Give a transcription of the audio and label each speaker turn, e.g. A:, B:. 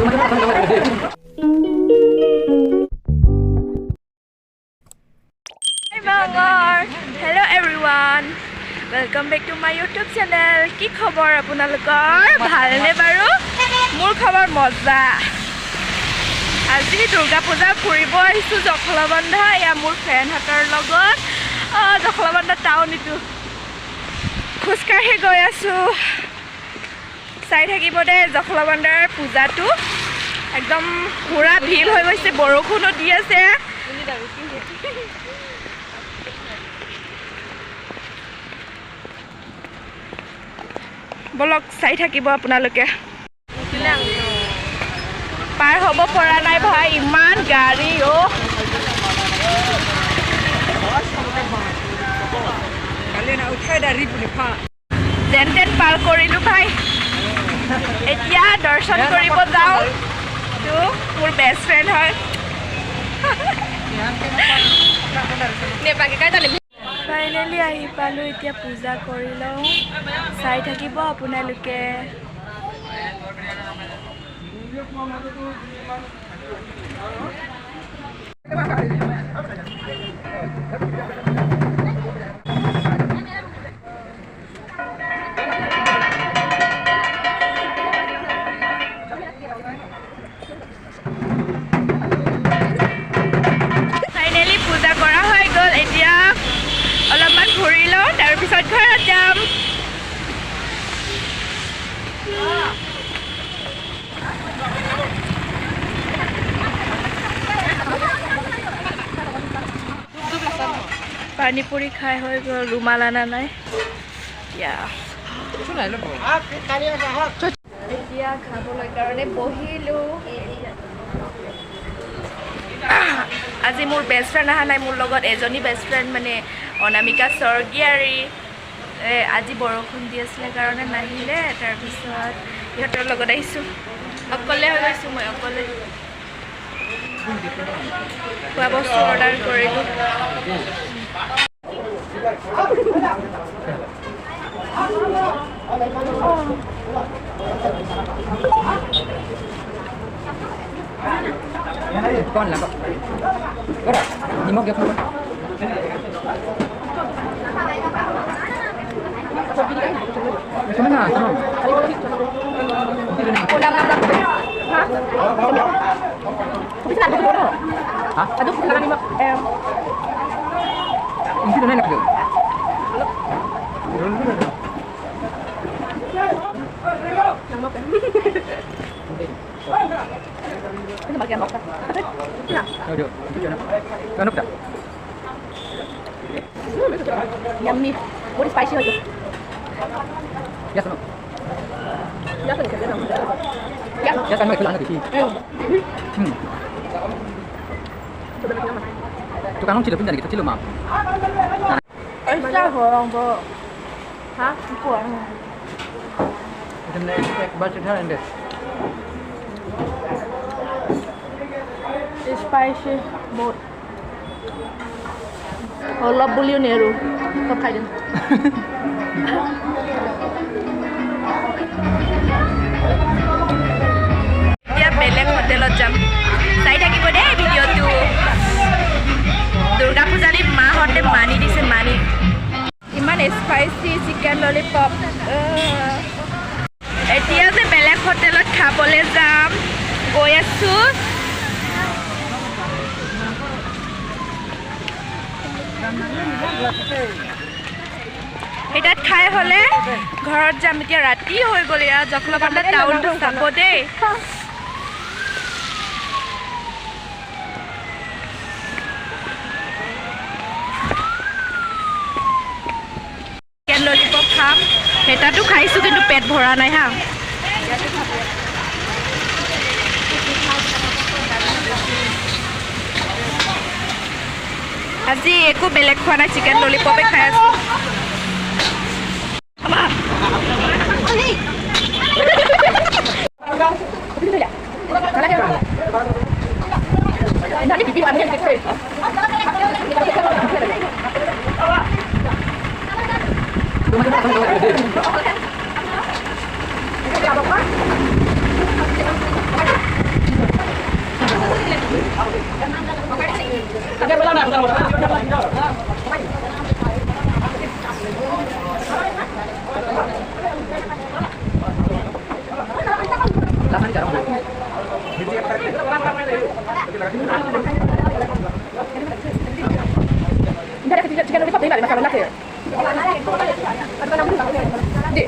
A: Hello everyone, welcome back to my YouTube channel. কি খবৰ আপোনালোকৰ? ভালনে বাৰু? মোৰ খবৰ মজা। আজি দুৰ্গা পূজা ফুৰিব আহিছো জখলাবন্ধা এয়া মোৰ ফ্ৰেণ্ডহঁতৰ লগত। জখলাবন্ধা টাউন ইটো খোজকাঢ়ি গৈ আছো। চাই থাকিব দে জখলাবন্ধাৰ পূজাটো একদম পুৰা ভিৰ হৈ গৈছে, বৰষুণো দি আছে। বলক চাই থাকিব আপোনালোকে। পাৰ হ'ব পৰা নাই ভাই, ইমান গাড়ী যেন তেন পাৰ কৰিলোঁ ভাই। এতিয়া দৰ্শন কৰিব যাওঁ। মোৰ বেষ্ট ফ্ৰেণ্ড হয়। ফাইনেলি আহি পালোঁ, এতিয়া পূজা কৰি লওঁ। চাই থাকিব আপোনালোকে। ফাইনেলি পূজা কৰা হৈ গ'ল, এতিয়া অলপমান ঘূৰি লওঁ, তাৰপিছত ঘৰত যাম। পানীপুৰি খাই হৈ গ'ল, ৰুমাল আনা নাই। এতিয়া খাবলৈ কাৰণে বহিলোঁ। আজি মোৰ বেষ্ট ফ্ৰেণ্ড অহা নাই, মোৰ লগত এজনী বেষ্ট ফ্ৰেণ্ড মানে অনামিকা স্বৰ্গীয়াৰী। আজি বৰষুণ দি আছিলে কাৰণে নাহিলে, তাৰপিছত ইহঁতৰ লগত আহিছোঁ। অকলে হৈ গৈছোঁ, মই অকলে খোৱা বস্তু অৰ্ডাৰ কৰিলোঁ।
B: Con là con. Đi móc việc không? Cái nào không? Hả? Không biết làm được đâu. Hả? Aduh, làm đi mà. Em. Ini tuh enak tuh. Ini bagian bawah. Aduh, itu enak. Kan udah. Yummy. Very spicy aja. Ya, sono. Ya, kan kerja dong. Ya, ya kan mau di sini. Tukang ongkir pindah gitu, Mam.
A: Sao hả bố? Hả? Của
B: Hôm nay budget hơn đấy.
A: spicy một. Love billionaire. Tập khai đến. Ya belek hotelot jam. Sai থাকিব দে ভিডিওটো। দুৰ্গা পূজালি মাহঁতে মানি দিছে, মানি। ইমান spicy chicken lollipop. এতিয়া যে বেলেগ হোটেলত খাবলৈ যাম, গৈ আছোঁ। এটাত খাই হ'লে ঘৰত যাম। এতিয়া ৰাতি হৈ গ'ল, এয়া জখলাবন্ধা টাউনটো চাব দেই। চিকেন ললিপপ খাম। সেটাতো খাইছোঁ কিন্তু পেট ভৰা নাই হা। আজি একো বেলেগ খোৱা নাই, চিকেন ললিপপে খাই আছোঁ।
B: jarang beli. Hindi ada chicken lollipop din na masalah ya. Di.